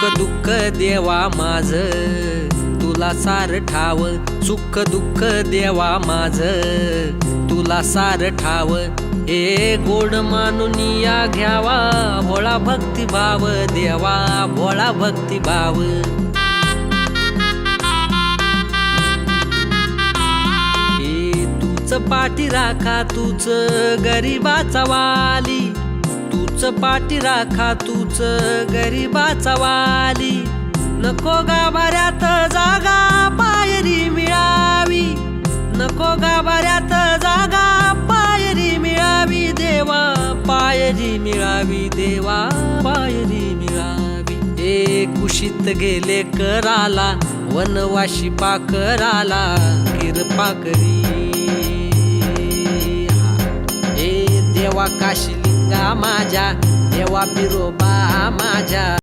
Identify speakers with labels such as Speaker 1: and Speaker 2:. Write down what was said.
Speaker 1: सुख दुःख देवा माझ तुला सार ठाव, सुख दुःख देवा माझ तुला सार ठाव। हे गोड मानून या घ्यावा भोळा भक्तिभाव देवा, भोळा भक्तिभाव। हे तूच पाठी राखा तूच गरिबाचा वाली, तूच पाठी राखा तूच गरिबाचा वाली। नको गाभाऱ्यात जागा पायरी मिळावी, नको गाभाऱ्यात जागा पायरी मिळावी देवा, पायरी मिळावी देवा, पायरी मिळावी। हे कुशीत गेले कराला वनवाशी पाखराला कृपा करी। हे देवा काशीलिंगा माझ्या, देवा बिरोबा माझ्या।